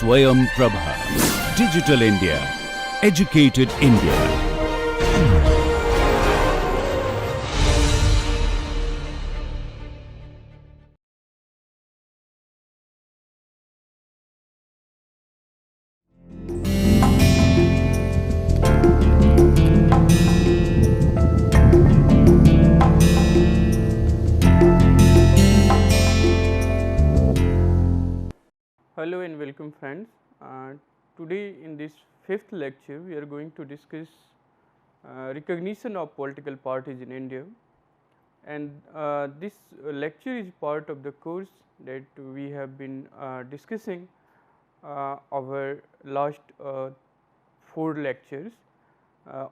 Swayam Prabha. Digital India. Educated India. Hello and welcome friends. Today in this fifth lecture we are going to discuss recognition of political parties in India, and this lecture is part of the course that we have been discussing our last 4 lectures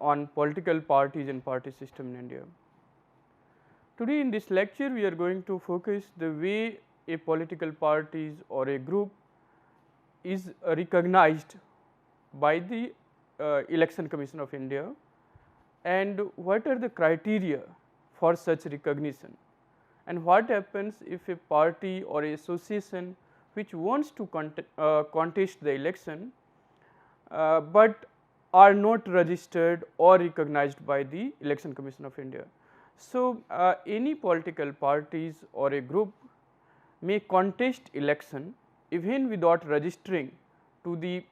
on political parties and party system in India. Today in this lecture we are going to focus the way a political parties or a group is recognized by the Election Commission of India, and what are the criteria for such recognition, and what happens if a party or a association which wants to contest the election but are not registered or recognized by the Election Commission of India. So, any political parties or a group may contest election even without registering to the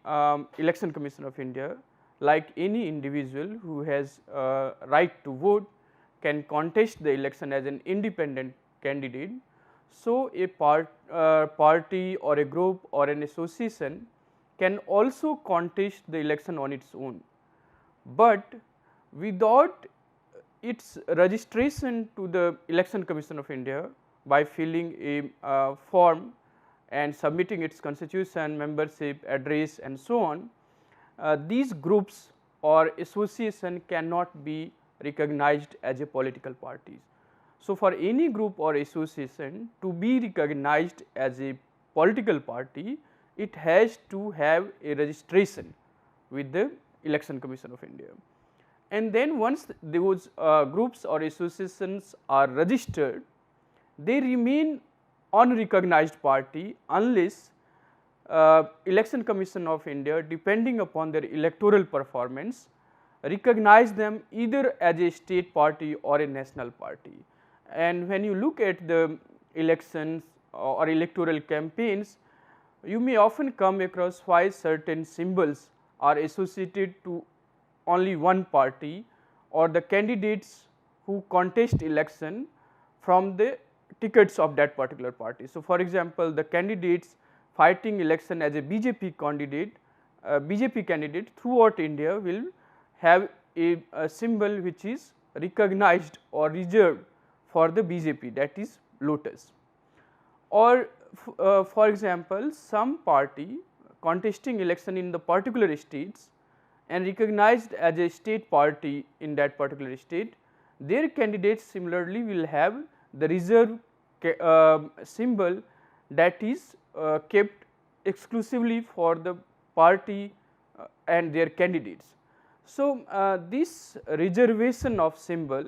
Election Commission of India. Like any individual who has right to vote can contest the election as an independent candidate. So, a party or a group or an association can also contest the election on its own, but without its registration to the Election Commission of India by filling a form and submitting its constitution, membership, address and so on, these groups or association cannot be recognized as a political parties. So, for any group or association to be recognized as a political party, it has to have a registration with the Election Commission of India. And then once those groups or associations are registered, they remain unrecognized party unless Election Commission of India, depending upon their electoral performance, recognize them either as a state party or a national party. And when you look at the elections or electoral campaigns, you may often come across why certain symbols are associated to only one party or the candidates who contest election from the tickets of that particular party. So, for example, the candidates fighting election as a BJP candidate throughout India will have a symbol which is recognized or reserved for the BJP, that is lotus. Or for example, some party contesting election in the particular states and recognized as a state party in that particular state, their candidates similarly will have the reserve symbol that is kept exclusively for the party and their candidates. So, this reservation of symbol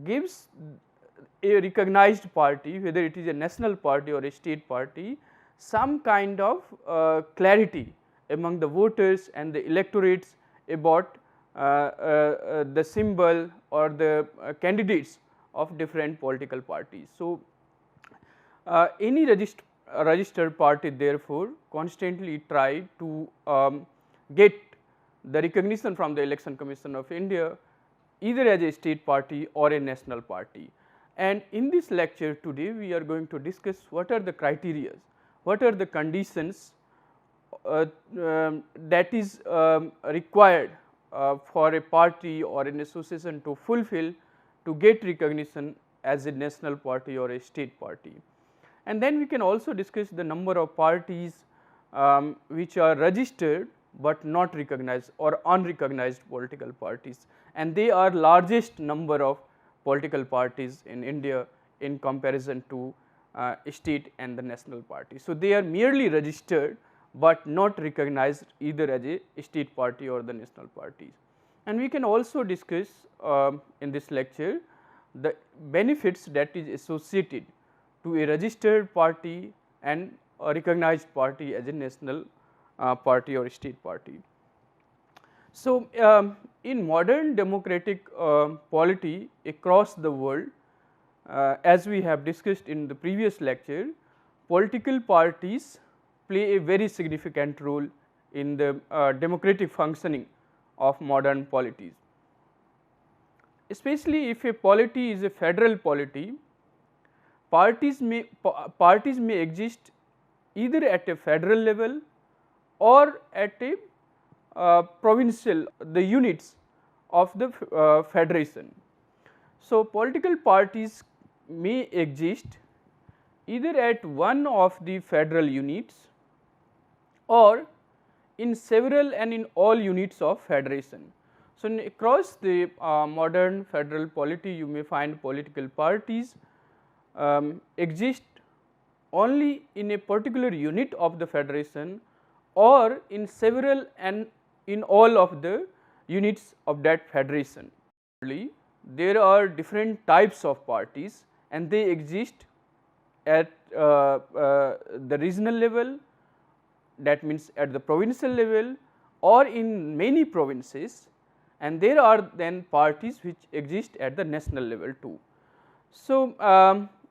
gives a recognized party, whether it is a national party or a state party, some kind of clarity among the voters and the electorates about the symbol or the candidates of different political parties. So, any registered party therefore constantly try to get the recognition from the Election Commission of India either as a state party or a national party. And in this lecture today we are going to discuss what are the criteria, what are the conditions that is required for a party or an association to fulfill to get recognition as a national party or a state party. And then we can also discuss the number of parties which are registered but not recognized or unrecognized political parties, and they are largest number of political parties in India in comparison to state and the national party. So, they are merely registered but not recognized either as a state party or the national parties. And we can also discuss in this lecture the benefits that is associated to a registered party and a recognized party as a national party or state party. So, in modern democratic polity across the world, as we have discussed in the previous lecture, political parties play a very significant role in the democratic functioning of modern polities. Especially if a polity is a federal polity, parties may exist either at a federal level or at a provincial, the units of the federation. So, political parties may exist either at one of the federal units or in several and in all units of federation. So, across the modern federal polity, you may find political parties exist only in a particular unit of the federation or in several and in all of the units of that federation. There are different types of parties and they exist at the regional level, that means at the provincial level or in many provinces, and there are then parties which exist at the national level too. So,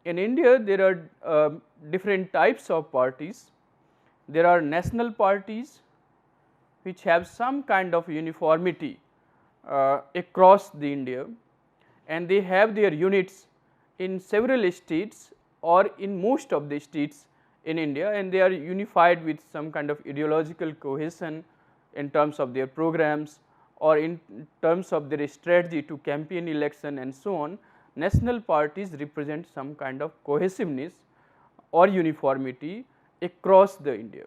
in India there are different types of parties. There are national parties which have some kind of uniformity across the India, and they have their units in several states or in most of the states in India, and they are unified with some kind of ideological cohesion in terms of their programs or in terms of their strategy to campaign election and so on. National parties represent some kind of cohesiveness or uniformity across the India.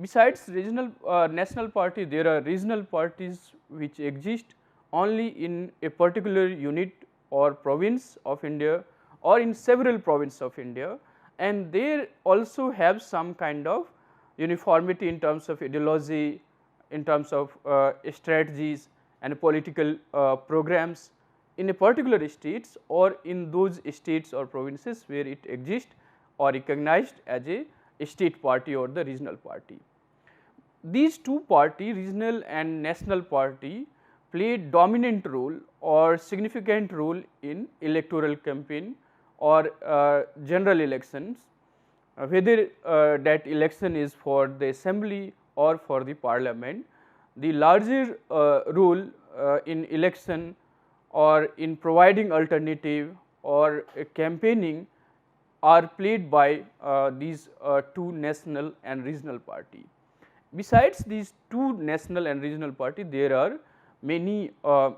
Besides regional national party, there are regional parties which exist only in a particular unit or province of India or in several provinces of India, and they also have some kind of uniformity in terms of ideology, in terms of strategies and political programs in a particular states or in those states or provinces where it exists or recognized as a state party or the regional party. These two parties, regional and national party, play dominant role or significant role in electoral campaign or general elections, whether that election is for the assembly or for the parliament. The larger role in election or in providing alternative or campaigning are played by these two national and regional party. Besides these two national and regional party, there are many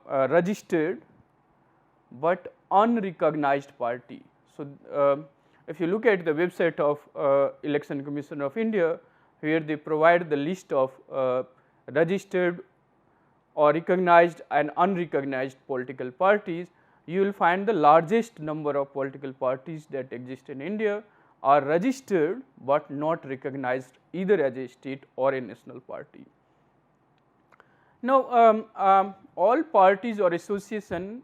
registered but unrecognized party. So, if you look at the website of Election Commission of India, where they provide the list of registered or recognized and unrecognized political parties, you will find the largest number of political parties that exist in India are registered but not recognized either as a state or a national party. Now, all parties or association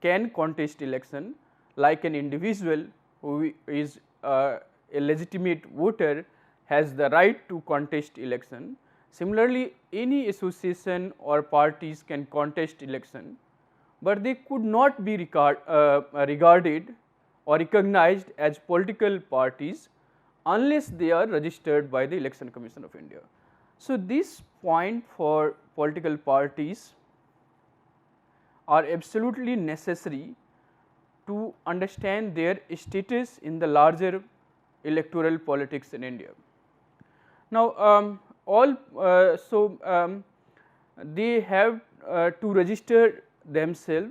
can contest election, like an individual who is a legitimate voter has the right to contest election. Similarly, any association or parties can contest election, but they could not be regarded or recognized as political parties unless they are registered by the Election Commission of India. So, this point for political parties are absolutely necessary to understand their status in the larger electoral politics in India. Now, they have to register themselves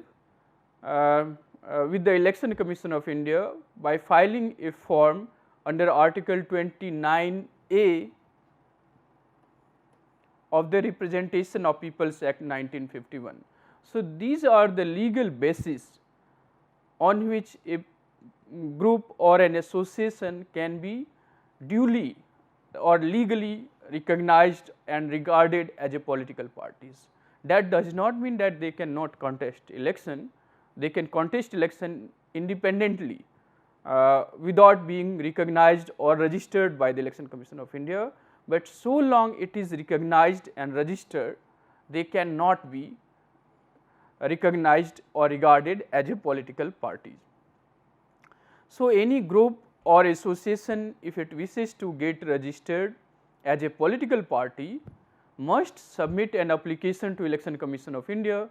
with the Election Commission of India by filing a form under Article 29A of the Representation of Peoples Act 1951. So, these are the legal basis on which a group or an association can be duly or legally recognized and regarded as a political parties. That does not mean that they cannot contest election. They can contest election independently without being recognized or registered by the Election Commission of India, but so long it is recognized and registered, they cannot be recognized or regarded as a political party. So, any group or association, if it wishes to get registered as a political party, must submit an application to Election Commission of India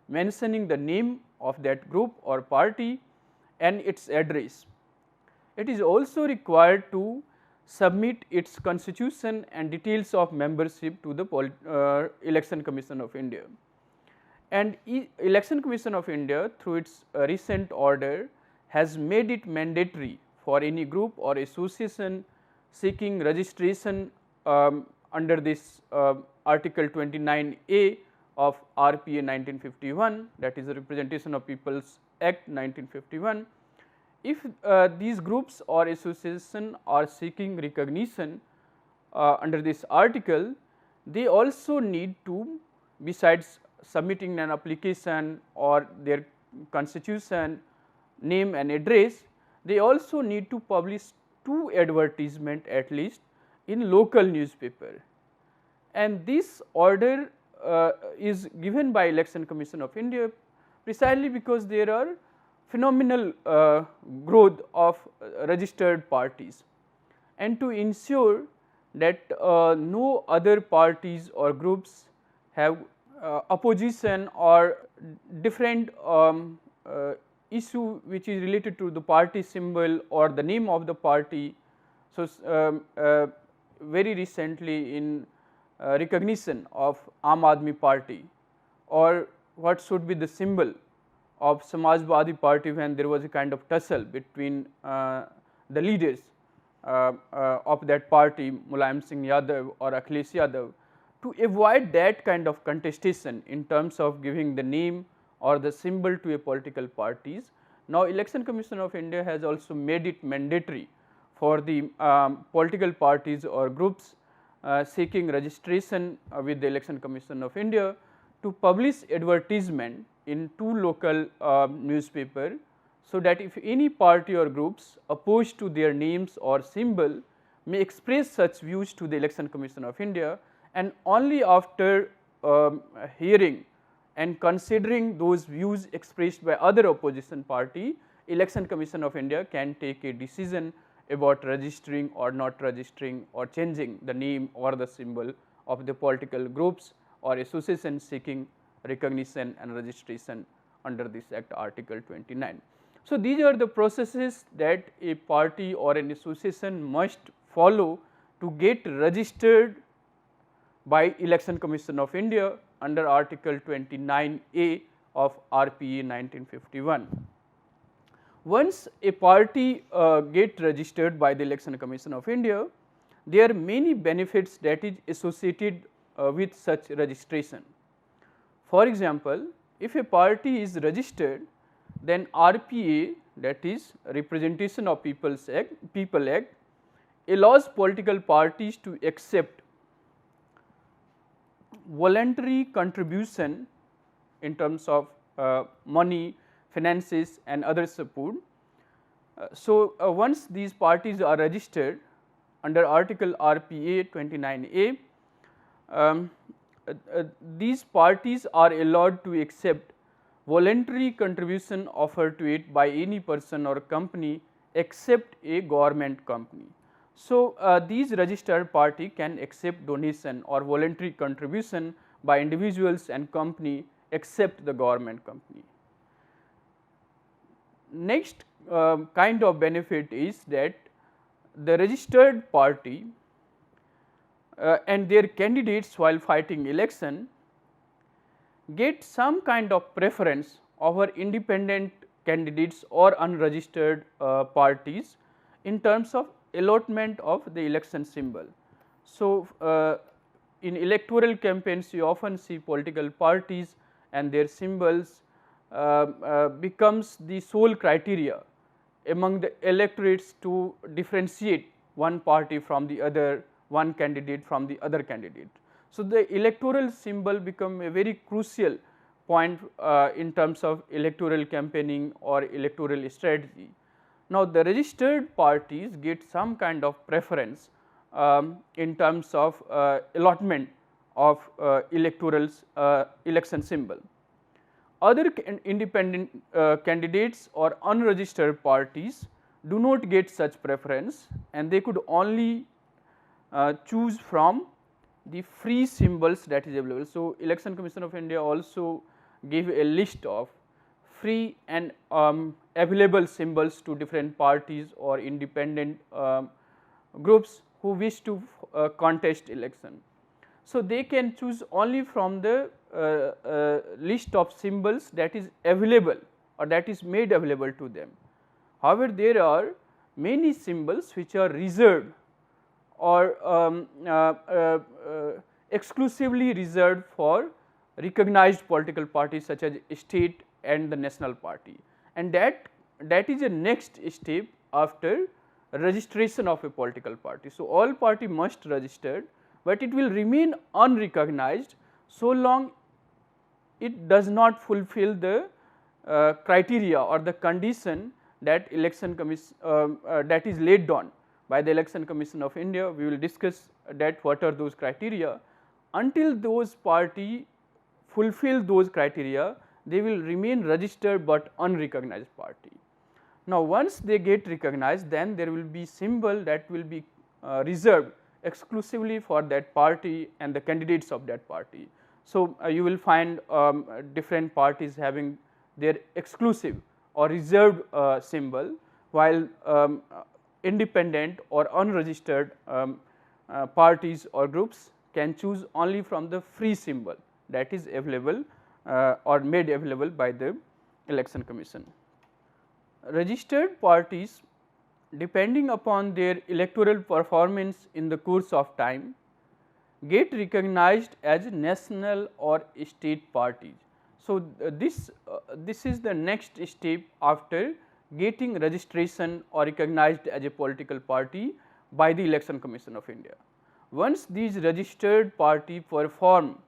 mentioning the name of that group or party and its address. It is also required to submit its constitution and details of membership to the Election Commission of India. And Election Commission of India, through its recent order, has made it mandatory for any group or association seeking registration under this Article 29A of RPA 1951, that is the Representation of People's Act 1951. If these groups or association are seeking recognition under this article, they also need to, besides submitting an application or their constitution, name and address, they also need to publish 2 advertisement at least in local newspaper. And this order is given by Election Commission of India precisely because there are phenomenal growth of registered parties, and to ensure that no other parties or groups have opposition or different issue which is related to the party symbol or the name of the party. So, very recently in recognition of Aam Aadmi Party, or what should be the symbol of Samajwadi Party, when there was a kind of tussle between the leaders of that party, Mulayam Singh Yadav or Akhilesh Yadav, to avoid that kind of contestation in terms of giving the name or the symbol to a political parties. Now, Election Commission of India has also made it mandatory for the political parties or groups seeking registration with the Election Commission of India to publish advertisement in 2 local newspaper, so that if any party or groups opposed to their names or symbol may express such views to the Election Commission of India, and only after hearing and considering those views expressed by other opposition party, Election Commission of India can take a decision about registering or not registering or changing the name or the symbol of the political groups or associations seeking recognition and registration under this Act Article 29. So, these are the processes that a party or an association must follow to get registered by Election Commission of India under Article 29A of RPA 1951. Once a party get registered by the Election Commission of India, there are many benefits that is associated with such registration. For example, if a party is registered, then RPA, that is Representation of People's Act, People Act, allows political parties to accept voluntary contribution in terms of money, finances and other support. So, once these parties are registered under Article RPA 29A, these parties are allowed to accept voluntary contribution offered to it by any person or company except a government company. So, these registered party can accept donation or voluntary contribution by individuals and company except the government company. Next kind of benefit is that the registered party and their candidates while fighting election get some kind of preference over independent candidates or unregistered parties in terms of allotment of the election symbol. So, in electoral campaigns you often see political parties and their symbols becomes the sole criteria among the electorates to differentiate one party from the other, one candidate from the other candidate. So, the electoral symbol become a very crucial point in terms of electoral campaigning or electoral strategy. Now, the registered parties get some kind of preference in terms of allotment of electoral election symbol. Other independent candidates or unregistered parties do not get such preference, and they could only choose from the free symbols that is available. So, Election Commission of India also gave a list of free and available symbols to different parties or independent groups who wish to contest election. So, they can choose only from the list of symbols that is available or that is made available to them. However, there are many symbols which are reserved or exclusively reserved for recognized political parties such as state and the national party, and that is a next step after registration of a political party. So, all party must register, but it will remain unrecognized so long it does not fulfill the criteria or the condition that election commission that is laid down by the Election Commission of India. We will discuss that what are those criteria. Until those party fulfill those criteria, they will remain registered but unrecognized party. Now, once they get recognized, then there will be symbol that will be reserved exclusively for that party and the candidates of that party. So, you will find different parties having their exclusive or reserved symbol, while independent or unregistered parties or groups can choose only from the free symbol that is available or made available by the Election Commission. Registered parties, depending upon their electoral performance in the course of time, get recognized as national or state parties. So, this is the next step after getting registration or recognized as a political party by the Election Commission of India. Once these registered party perform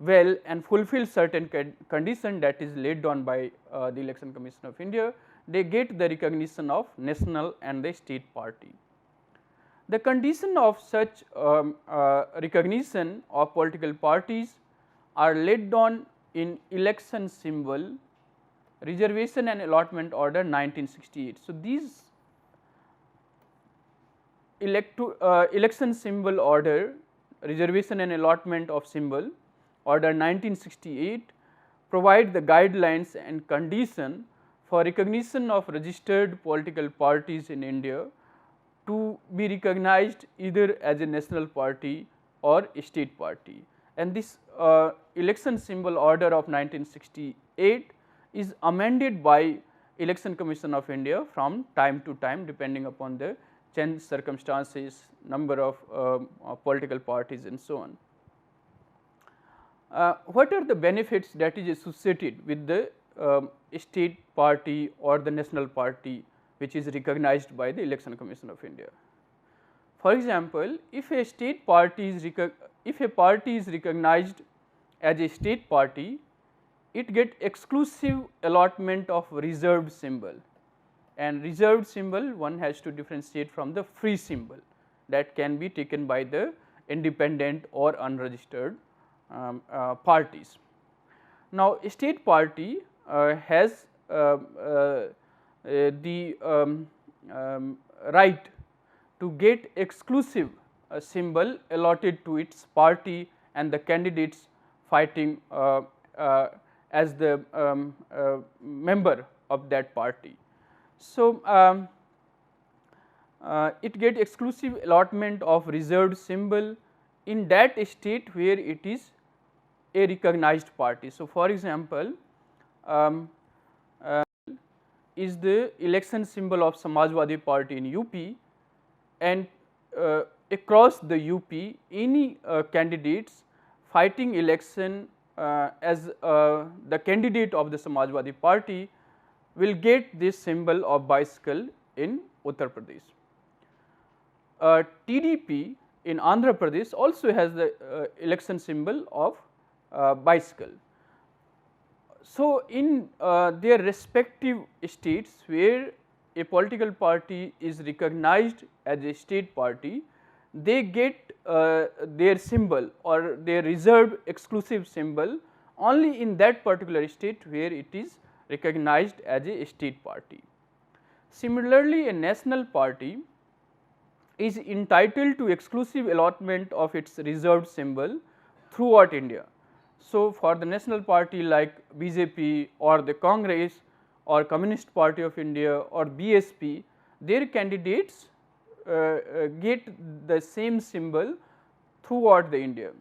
well and fulfill certain condition that is laid down by the Election Commission of India, they get the recognition of national and the state party. The condition of such recognition of political parties are laid down in Election Symbol Reservation and Allotment Order 1968. So, these Election Symbol Order Reservation and Allotment of Symbol Order 1968 provide the guidelines and condition for recognition of registered political parties in India to be recognized either as a national party or a state party. And this Election Symbol Order of 1968 is amended by Election Commission of India from time to time depending upon the changed circumstances, number of political parties and so on. What are the benefits that is associated with the state party or the national party which is recognized by the Election Commission of India? For example, if a state party is recognized as a state party, it get exclusive allotment of reserved symbol, and reserved symbol one has to differentiate from the free symbol that can be taken by the independent or unregistered parties. Now, a state party has the right to get exclusive symbol allotted to its party and the candidates fighting as the member of that party. So, it get exclusive allotment of reserved symbol in that state where it is a recognized party. So, for example, is the election symbol of Samajwadi Party in UP, and across the UP any candidates fighting election as the candidate of the Samajwadi Party will get this symbol of bicycle in Uttar Pradesh. TDP in Andhra Pradesh also has the election symbol of bicycle. So, in their respective states where a political party is recognized as a state party, they get their symbol or their reserved exclusive symbol only in that particular state where it is recognized as a state party. Similarly, a national party is entitled to exclusive allotment of its reserved symbol throughout India. So, for the national party like BJP or the Congress or Communist Party of India or BSP, their candidates get the same symbol throughout the India.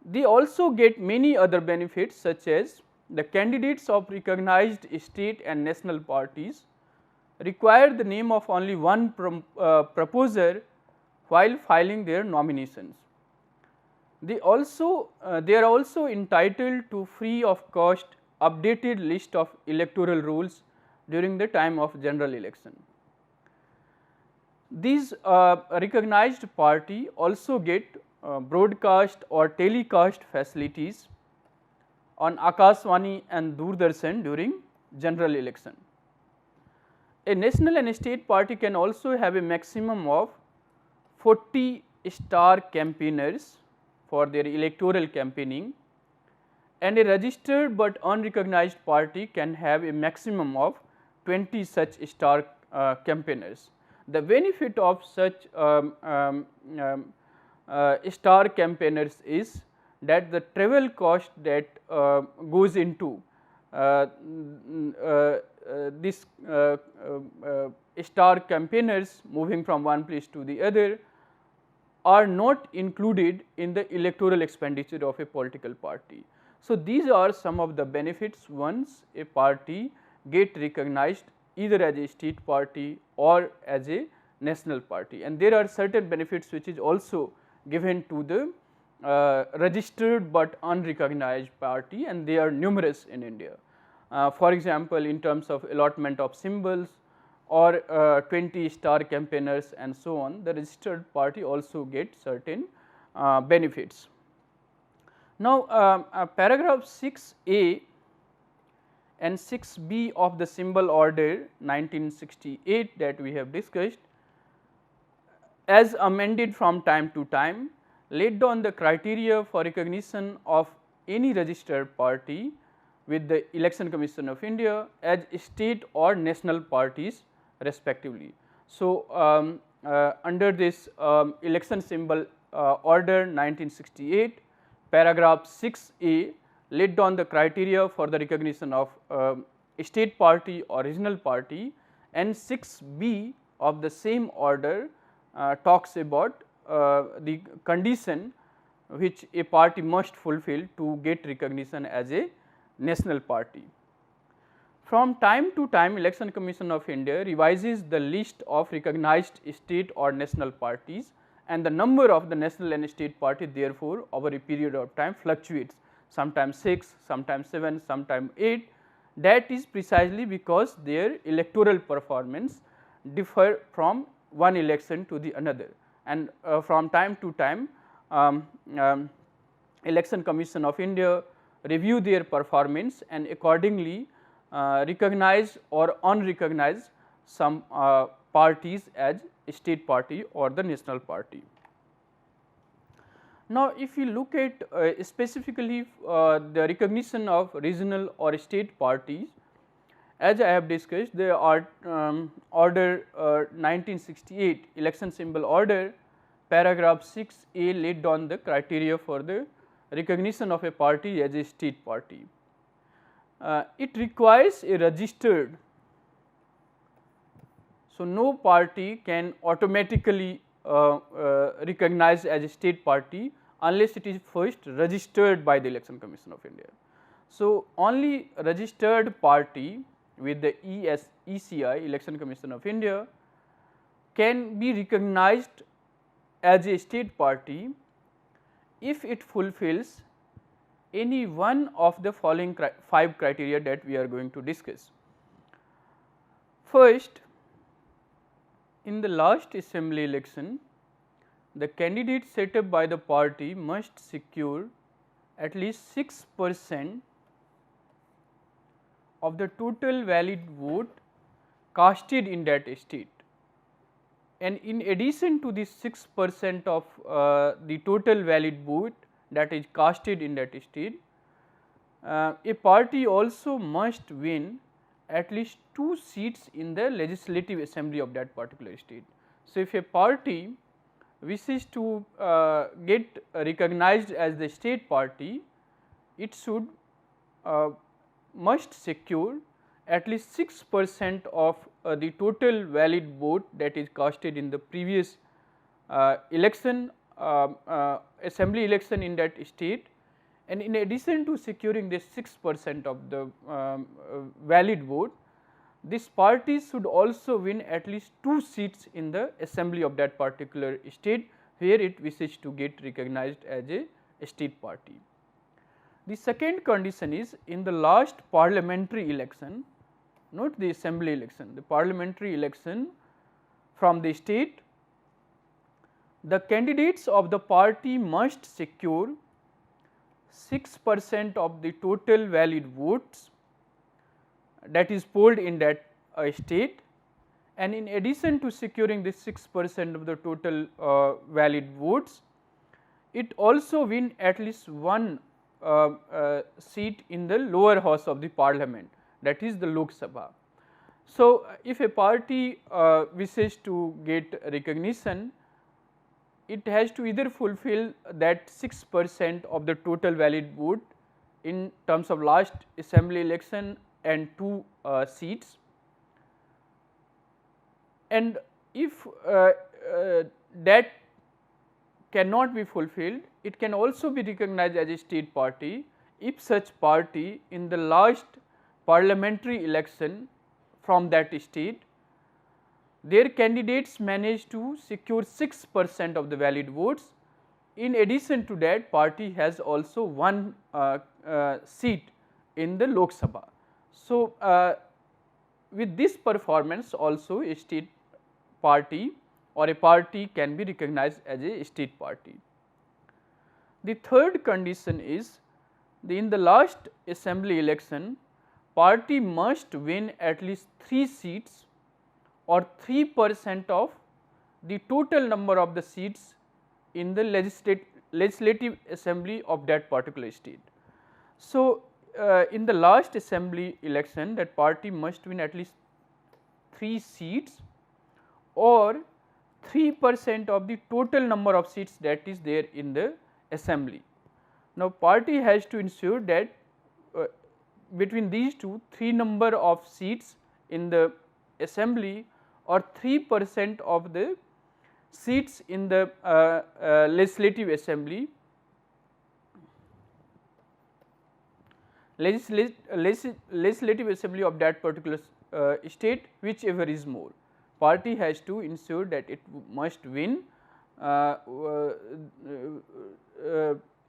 They also get many other benefits, such as the candidates of recognized state and national parties require the name of only one proposer while filing their nominations. They are also entitled to free of cost updated list of electoral rolls during the time of general election. These recognized party also get broadcast or telecast facilities on Akashvani and Doordarshan during general election. A national and state party can also have a maximum of 40 star campaigners for their electoral campaigning, and a registered but unrecognized party can have a maximum of 20 such star campaigners. The benefit of such star campaigners is that the travel cost that goes into this star campaigners moving from one place to the other are not included in the electoral expenditure of a political party. So, these are some of the benefits once a party get recognized either as a state party or as a national party, and there are certain benefits which is also given to the registered but unrecognized party, and they are numerous in India. For example, in terms of allotment of symbols or 20 star campaigners and so on, the registered party also gets certain benefits. Now, paragraph 6A and 6B of the symbol order 1968 that we have discussed, as amended from time to time, laid down the criteria for recognition of any registered party with the Election Commission of India as state or national parties respectively. So, under this election symbol order 1968, paragraph 6A laid down the criteria for the recognition of state party or regional party, and 6B of the same order talks about the condition which a party must fulfill to get recognition as a national party. From time to time, Election Commission of India revises the list of recognized state or national parties, and the number of the national and state party therefore over a period of time fluctuates, sometimes 6, sometimes 7, sometimes 8. That is precisely because their electoral performance differ from one election to the another, and from time to time Election Commission of India review their performance and accordingly recognize or unrecognize some parties as state party or the national party. Now, if you look at specifically the recognition of regional or state parties, as I have discussed, there are order 1968 election symbol order paragraph 6A laid down the criteria for the recognition of a party as a state party. It requires a registered, so no party can automatically recognized as a state party unless it is first registered by the Election Commission of India. So, only registered party with the ECI, Election Commission of India, can be recognized as a state party if it fulfills any one of the following 5 criteria that we are going to discuss. First, in the last assembly election, the candidate set up by the party must secure at least 6% of the total valid vote casted in that state. and in addition to this 6% of the total valid vote that is casted in that state, a party also must win at least 2 seats in the legislative assembly of that particular state. So, if a party wishes to get recognized as the state party, it should must secure at least 6% of the total valid vote that is casted in the previous election, assembly election in that state, and in addition to securing this 6% of the valid vote, this party should also win at least 2 seats in the assembly of that particular state where it wishes to get recognized as a state party. The second condition is, in the last parliamentary election, not the assembly election, the parliamentary election from the state, the candidates of the party must secure 6% of the total valid votes that is polled in that state, and in addition to securing this 6% of the total valid votes, it also win at least one seat in the lower house of the parliament, that is the Lok Sabha. So, if a party wishes to get recognition, it has to either fulfill that 6% of the total valid vote in terms of last assembly election and 2 seats, and if that cannot be fulfilled, it can also be recognized as a state party if such party in the last parliamentary election from that state, their candidates managed to secure 6% of the valid votes. In addition to that, party has also one seat in the Lok Sabha. So, with this performance also a state party or a party can be recognized as a state party. The third condition is, in the last assembly election, party must win at least 3 seats or 3% of the total number of the seats in the legislative assembly of that particular state. So, in the last assembly election, that party must win at least 3 seats or 3% of the total number of seats that is there in the assembly. Now, party has to ensure that between these two, 3 number of seats in the assembly or 3% of the seats in the legislative assembly, legislative assembly of that particular state, whichever is more. Party has to ensure that it must win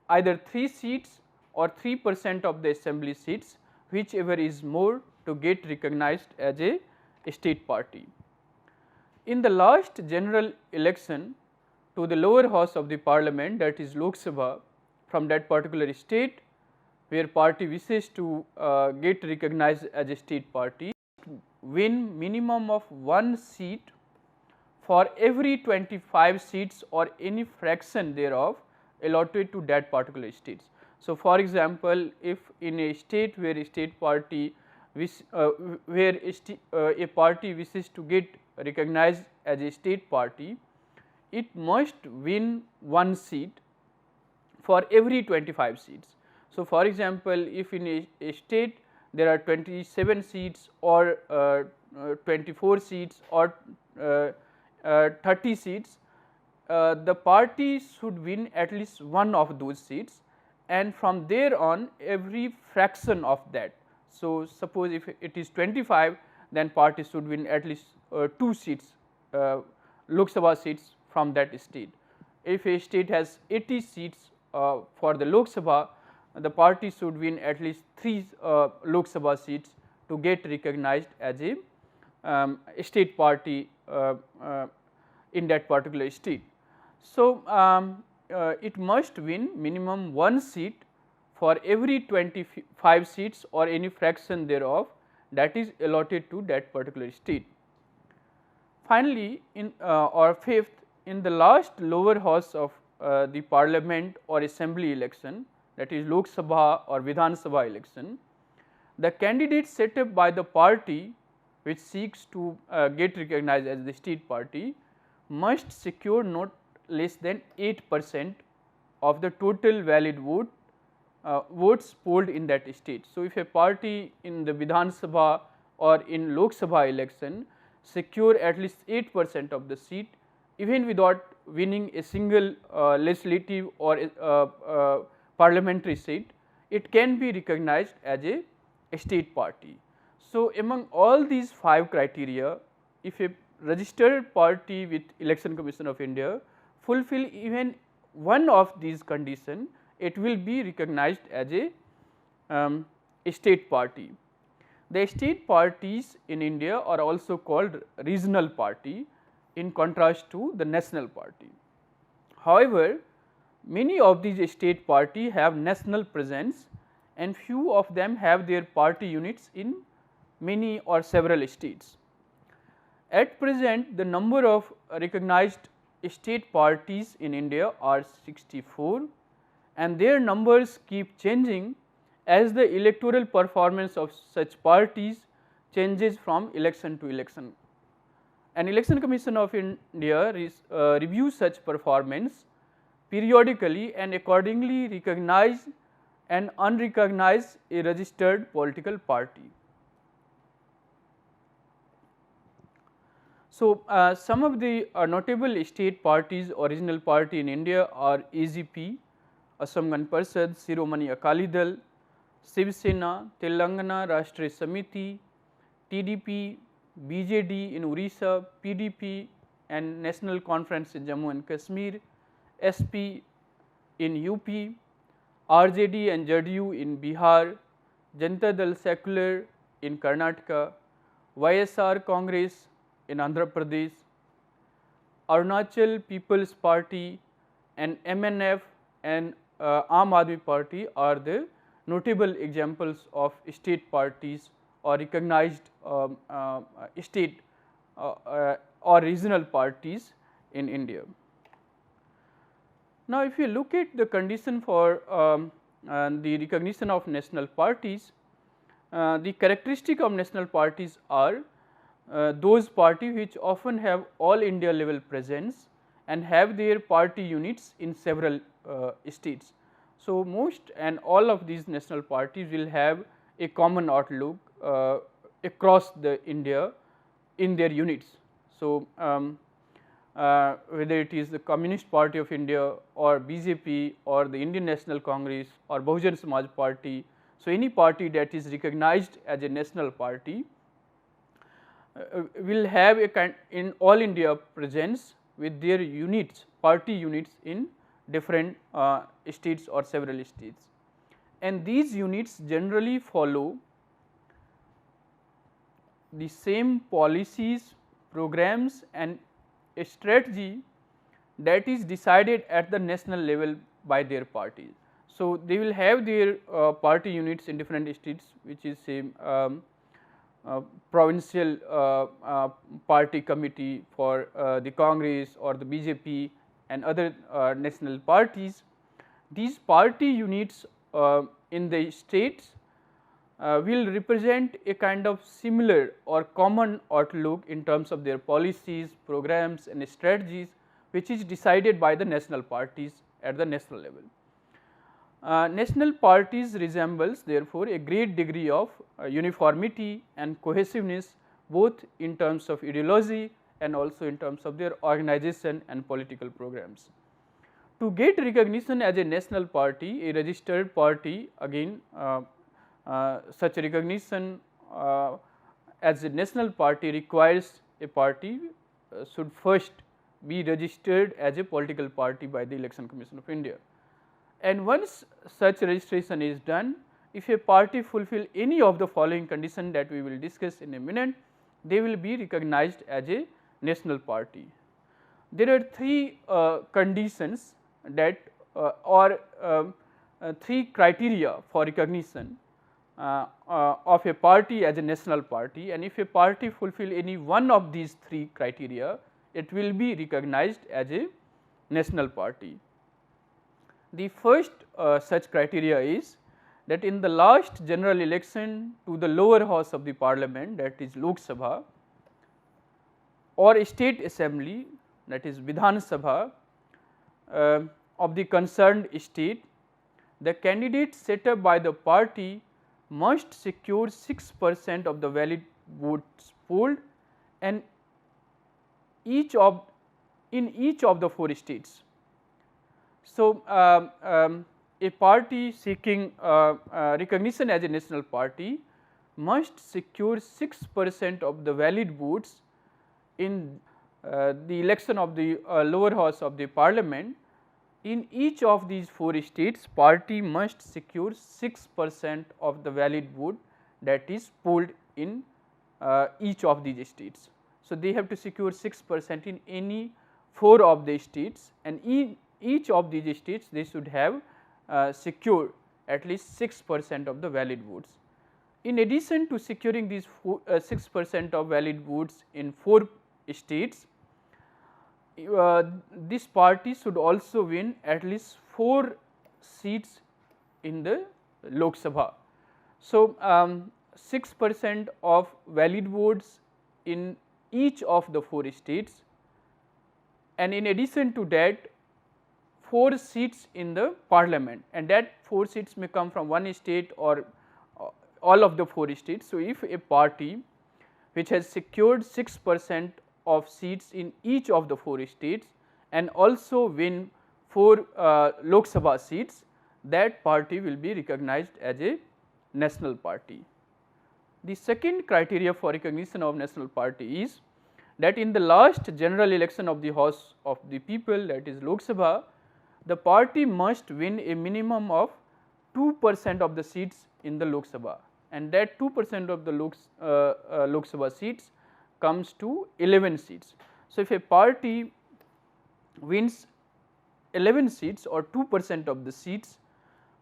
either 3 seats or 3% of the assembly seats, whichever is more, to get recognized as a state party. In the last general election to the lower house of the parliament, that is Lok Sabha, from that particular state where party wishes to get recognized as a state party, win minimum of 1 seat for every 25 seats or any fraction thereof allotted to that particular state. So, for example, if in a state where a state party where a party wishes to get recognized as a state party, it must win 1 seat for every 25 seats. So, for example, if in a state there are 27 seats or 24 seats or 30 seats, the party should win at least one of those seats, and from there on every fraction of that. So, suppose if it is 25, then party should win at least 2 seats, Lok Sabha seats from that state. If a state has 80 seats for the Lok Sabha, the party should win at least 3 Lok Sabha seats to get recognized as a state party in that particular state. So, it must win minimum 1 seat for every 25 seats or any fraction thereof that is allotted to that particular state. finally, in or fifth, in the last lower house of the parliament or assembly election, that is Lok Sabha or Vidhan Sabha election, the candidate set up by the party which seeks to get recognized as the state party must secure not less than 8% of the total valid votes polled in that state. So, if a party in the Vidhan Sabha or in Lok Sabha election secure at least 8% of the seat, even without winning a single legislative or parliamentary seat, it can be recognized as a state party. So, among all these 5 criteria, if a registered party with Election Commission of India fulfill even one of these conditions, it will be recognized as a state party. The state parties in India are also called regional party in contrast to the national party. However, many of these state party have national presence and few of them have their party units in many or several states. At present, the number of recognized state parties in India are 64 and their numbers keep changing as the electoral performance of such parties changes from election to election. An Election Commission of India reviews such performance periodically and accordingly recognize and unrecognize a registered political party. So, some of the notable state parties or regional party in India are AGP, Assam Gan Parishad, Shiromani Akali Dal, Shiv Sena, Telangana Rashtriya Samiti, TDP, BJD in Orissa, PDP and National Conference in Jammu and Kashmir, SP in UP, RJD and JDU in Bihar, Janata Dal Secular in Karnataka, YSR Congress in Andhra Pradesh, Arunachal People's Party and MNF and Aam Aadmi Party are the notable examples of state parties or recognized state or regional parties in India. Now, if you look at the condition for the recognition of national parties, the characteristic of national parties are those parties which often have all India level presence and have their party units in several states. So, most and all of these national parties will have a common outlook across the India in their units. So, whether it is the Communist Party of India or BJP or the Indian National Congress or Bahujan Samaj Party. So, any party that is recognized as a national party will have a kind in all India presence with their units, party units in different states or several states. And these units generally follow the same policies, programs and a strategy that is decided at the national level by their parties. So, they will have their party units in different states, which is same provincial party committee for the Congress or the BJP and other national parties. These party units in the states will represent a kind of similar or common outlook in terms of their policies, programs and strategies, which is decided by the national parties at the national level. National parties resembles therefore a great degree of uniformity and cohesiveness both in terms of ideology and also in terms of their organization and political programs. To get recognition as a national party, a registered party again such recognition as a national party requires a party should first be registered as a political party by the Election Commission of India. And once such registration is done, if a party fulfill any of the following conditions that we will discuss in a minute, they will be recognized as a national party. There are 3 conditions that or 3 criteria for recognition. of a party as a national party, and if a party fulfill any one of these three criteria, it will be recognized as a national party. The first such criteria is that in the last general election to the lower house of the parliament, that is Lok Sabha, or state assembly, that is Vidhan Sabha, of the concerned state, the candidate set up by the party must secure 6% of the valid votes polled and in each of the 4 states. So, a party seeking recognition as a national party must secure 6% of the valid votes in the election of the lower house of the parliament. In each of these 4 states, party must secure 6% of the valid vote that is polled in each of these states. So, they have to secure 6% in any 4 of the states, and in each of these states they should have secured at least 6% of the valid votes. In addition to securing these 6% of valid votes in 4 states, this party should also win at least 4 seats in the Lok Sabha. So, 6% of valid votes in each of the 4 states, and in addition to that 4 seats in the parliament, and that 4 seats may come from one state or all of the 4 states. So, if a party which has secured 6% of seats in each of the 4 states and also win 4 Lok Sabha seats, that party will be recognized as a national party. The second criteria for recognition of national party is that in the last general election of the House of the People, that is Lok Sabha, the party must win a minimum of 2% of the seats in the Lok Sabha, and that 2% of the Lok Sabha seats comes to 11 seats. So, if a party wins 11 seats or 2% of the seats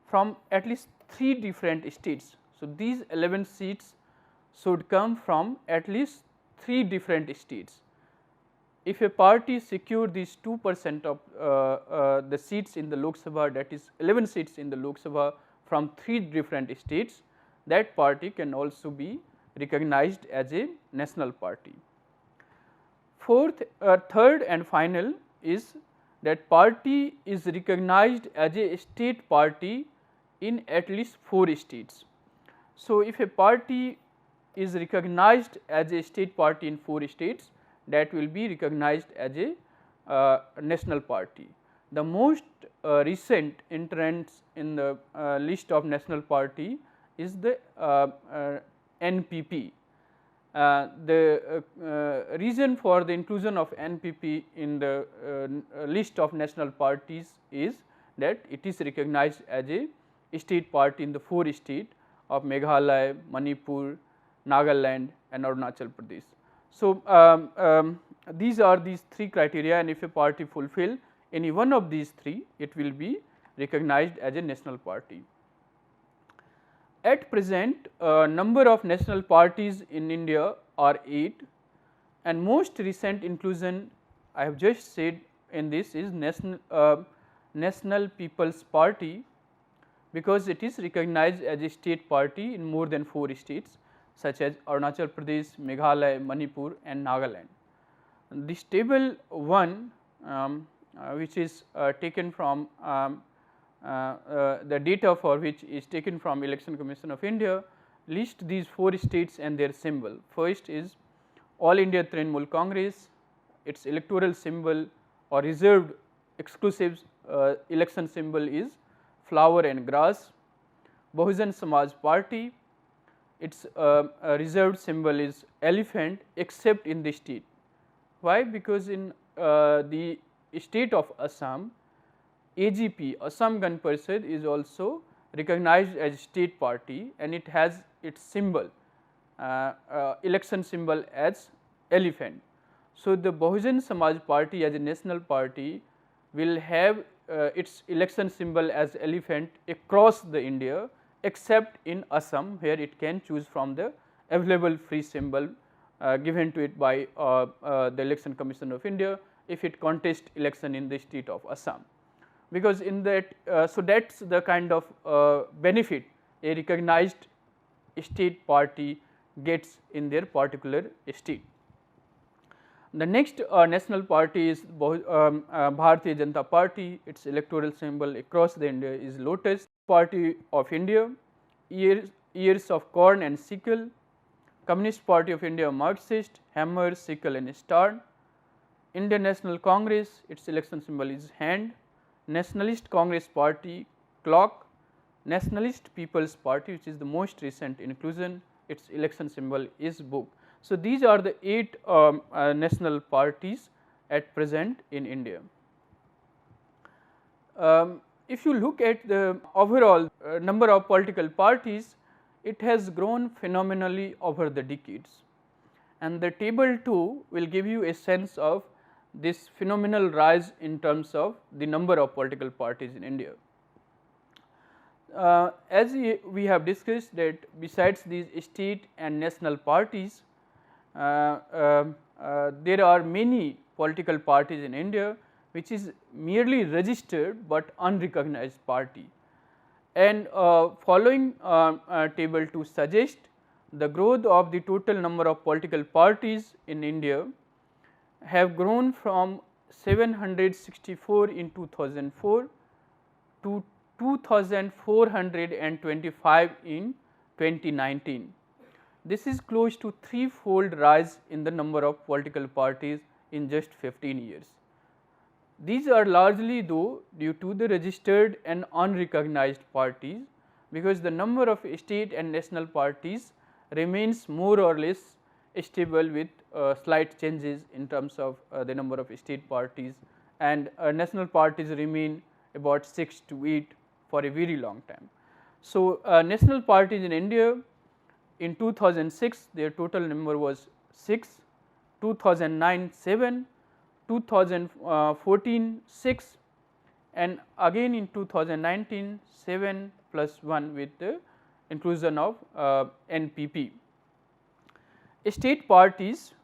from at least 3 different states, so these 11 seats should come from at least 3 different states. If a party secure these 2% of the seats in the Lok Sabha, that is 11 seats in the Lok Sabha from 3 different states, that party can also be recognized as a national party. Third and final is that party is recognized as a state party in at least 4 states. So, if a party is recognized as a state party in 4 states, that will be recognized as a national party. The most recent entrance in the list of national party is the NPP. The reason for the inclusion of NPP in the list of national parties is that it is recognized as a state party in the 4 states of Meghalaya, Manipur, Nagaland and Arunachal Pradesh. So, these are these 3 criteria, and if a party fulfill any one of these 3, it will be recognized as a national party. At present, number of national parties in India are 8, and most recent inclusion I have just said in this is National People's Party, because it is recognized as a state party in more than 4 states such as Arunachal Pradesh, Meghalaya, Manipur and Nagaland. This table 1 which is taken from the data for which is taken from Election Commission of India, list these 4 states and their symbol. First is All India Trinamool Congress, its electoral symbol or reserved exclusive election symbol is flower and grass. Bahujan Samaj Party, its reserved symbol is elephant except in the state. Why? Because in the state of Assam, AGP, Assam Gan Parishad is also recognized as state party, and it has its symbol, election symbol as elephant. So, the Bahujan Samaj Party as a national party will have its election symbol as elephant across the India except in Assam, where it can choose from the available free symbol given to it by the Election Commission of India if it contests election in the state of Assam. Because in that, so that is the kind of benefit a recognized state party gets in their particular state. The next national party is Bharatiya Janata Party. Its electoral symbol across the India is lotus. Party of India, ears of corn and sickle. Communist Party of India, Marxist, hammer, sickle and star. Indian National Congress, its election symbol is hand. Nationalist Congress Party, clock. Nationalist People's Party, which is the most recent inclusion, its election symbol is book. So, these are the 8 national parties at present in India. If you look at the overall number of political parties, it has grown phenomenally over the decades, and the table 2 will give you a sense of this phenomenal rise in terms of the number of political parties in India. As we have discussed that besides these state and national parties, there are many political parties in India which is merely registered but unrecognized party. And following table 2 suggest the growth of the total number of political parties in India have grown from 764 in 2004 to 2425 in 2019. This is close to 3-fold rise in the number of political parties in just 15 years. These are largely though due to the registered and unrecognized parties, because the number of state and national parties remains more or less stable with slight changes in terms of the number of state parties, and national parties remain about 6 to 8 for a very long time. So, national parties in India in 2006 their total number was 6, 2009 7, 2014 6, and again in 2019 7 plus 1 with the inclusion of NPP. State parties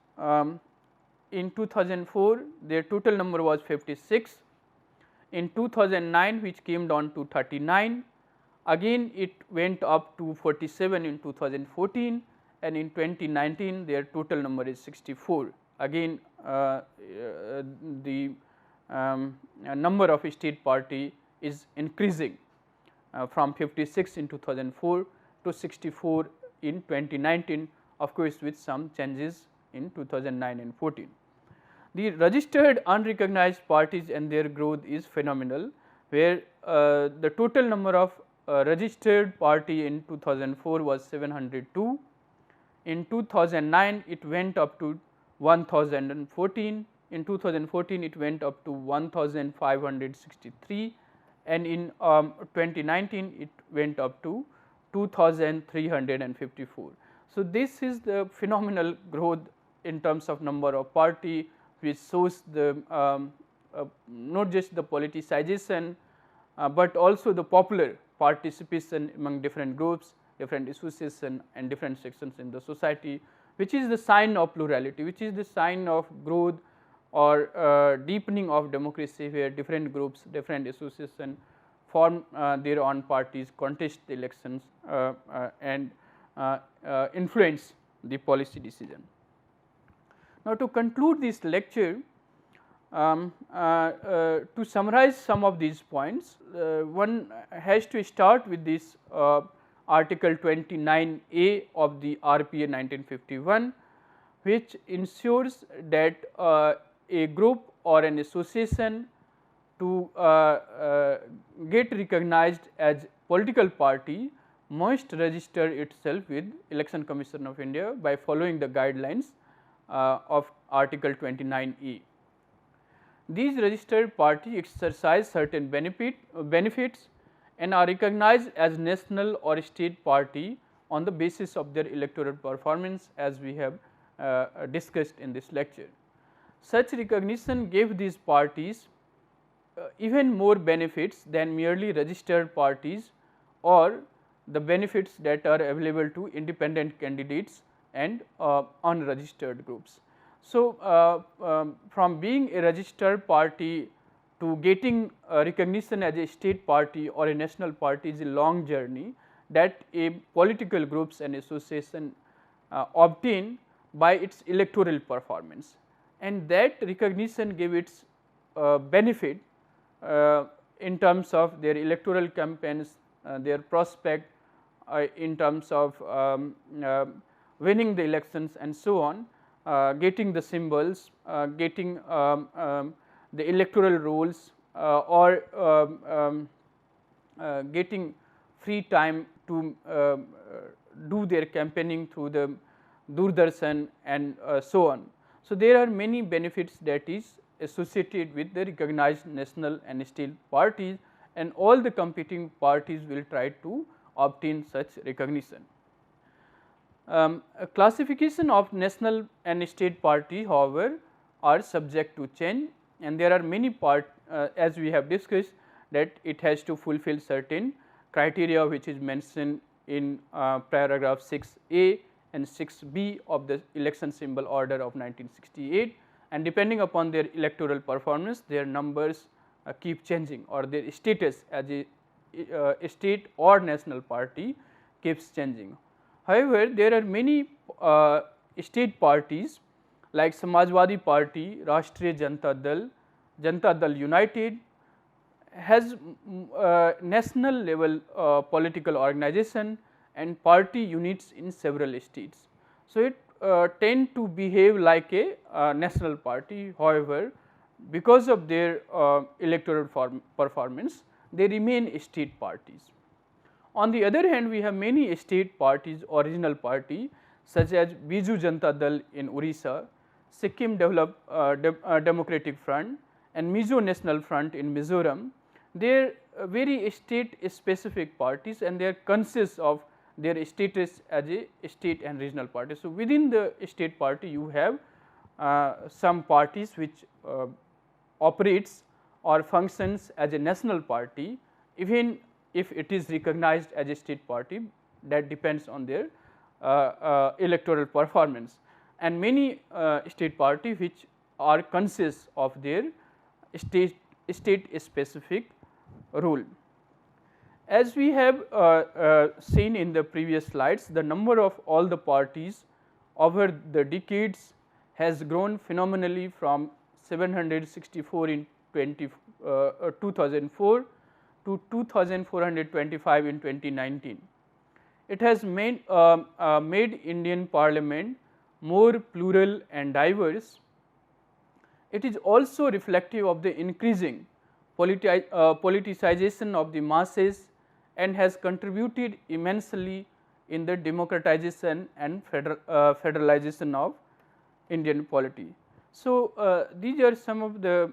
in 2004 their total number was 56, in 2009 which came down to 39, again it went up to 47 in 2014, and in 2019 their total number is 64. Again the number of state party is increasing from 56 in 2004 to 64 in 2019, of course with some changes in 2009 and 14. The registered unrecognized parties and their growth is phenomenal, where the total number of registered party in 2004 was 702, in 2009 it went up to 1014, in 2014 it went up to 1563, and in 2019 it went up to 2354. So, this is the phenomenal growth in terms of number of party, which shows the not just the politicization, but also the popular participation among different groups, different associations and different sections in the society, which is the sign of plurality, which is the sign of growth or deepening of democracy, where different groups, different associations form their own parties, contest the elections and influence the policy decision. Now, to conclude this lecture, to summarize some of these points, one has to start with this article 29A of the RPA 1951, which ensures that a group or an association to get recognized as political party must register itself with Election Commission of India by following the guidelines of article 29E. These registered parties exercise certain benefits and are recognized as national or state party on the basis of their electoral performance, as we have discussed in this lecture. Such recognition gave these parties even more benefits than merely registered parties, or the benefits that are available to independent candidates and unregistered groups. So, from being a registered party to getting recognition as a state party or a national party is a long journey that a political groups and association obtain by its electoral performance, and that recognition gave its benefit in terms of their electoral campaigns, their prospect in terms of winning the elections and so on, getting the symbols, getting the electoral rolls or getting free time to do their campaigning through the Doordarshan and so on. So, there are many benefits that is associated with the recognized national and state parties, and all the competing parties will try to obtain such recognition. A classification of national and state party, however, are subject to change, and there are many as we have discussed, that it has to fulfill certain criteria which is mentioned in paragraph 6A and 6B of the election symbol order of 1968, and depending upon their electoral performance, their numbers keep changing, or their status as a state or national party keeps changing. However, there are many state parties like Samajwadi Party, Rashtriya Janata Dal United has national level political organization and party units in several states. So, it tend to behave like a national party. However, because of their electoral performance, they remain state parties. On the other hand, we have many state parties, original party such as Biju Janata Dal in Orissa, Sikkim Democratic Front and Mizo National Front in Mizoram. They are very state specific parties, and they are conscious of their status as a state and regional party. So, within the state party you have some parties which operates or functions as a national party, even if it is recognized as a state party, that depends on their electoral performance, and many state party which are conscious of their state specific role. As we have seen in the previous slides, the number of all the parties over the decades has grown phenomenally from 764 in 2004 to 2425 in 2019. It has made Indian Parliament more plural and diverse. It is also reflective of the increasing politicization of the masses and has contributed immensely in the democratization and federalization of Indian polity. So, these are some of the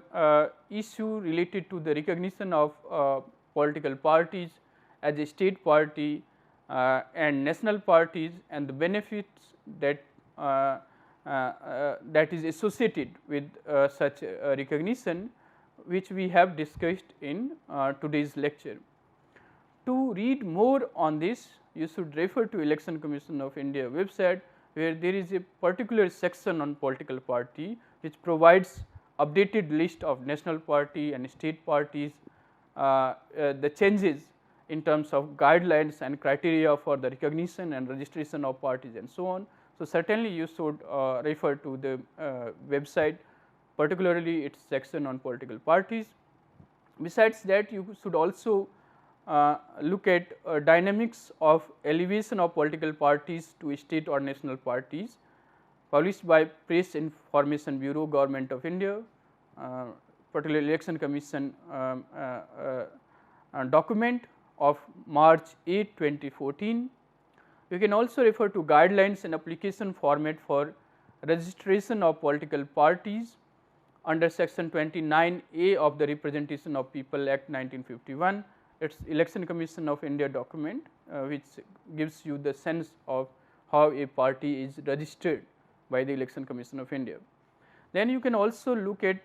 issues related to the recognition of political parties as a state party and national parties, and the benefits that that is associated with such recognition, which we have discussed in today's lecture. To read more on this, you should refer to Election Commission of India website, where there is a particular section on political party which provides updated list of national party and state parties, the changes in terms of guidelines and criteria for the recognition and registration of parties and so on. So, certainly you should refer to the website, particularly its section on political parties. Besides that, you should also look at dynamics of elevation of political parties to state or national parties, published by Press Information Bureau, Government of India, particularly Election Commission document of March 8, 2014. You can also refer to guidelines and application format for registration of political parties under section 29A of the Representation of People Act 1951. It is Election Commission of India document which gives you the sense of how a party is registered by the Election Commission of India. Then you can also look at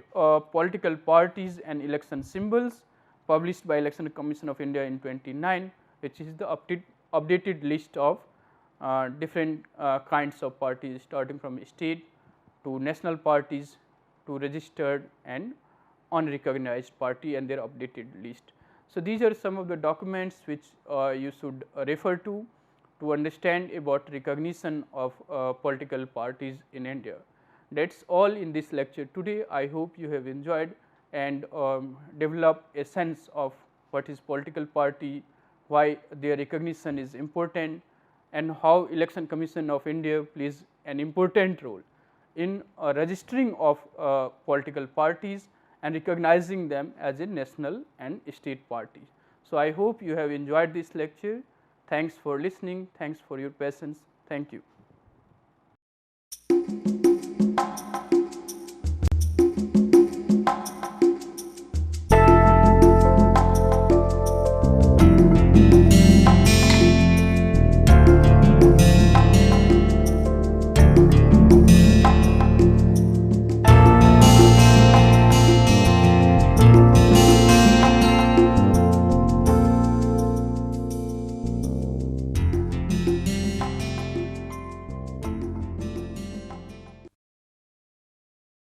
political parties and election symbols published by Election Commission of India in 29, which is the updated list of different kinds of parties, starting from state to national parties to registered and unrecognized party and their updated list. So, these are some of the documents which you should refer to understand about recognition of political parties in India. That is all in this lecture today. I hope you have enjoyed and developed a sense of what is political party, why their recognition is important, and how Election Commission of India plays an important role in registering of political parties and recognizing them as a national and state parties. So, I hope you have enjoyed this lecture. Thanks for listening. Thanks for your patience. Thank you.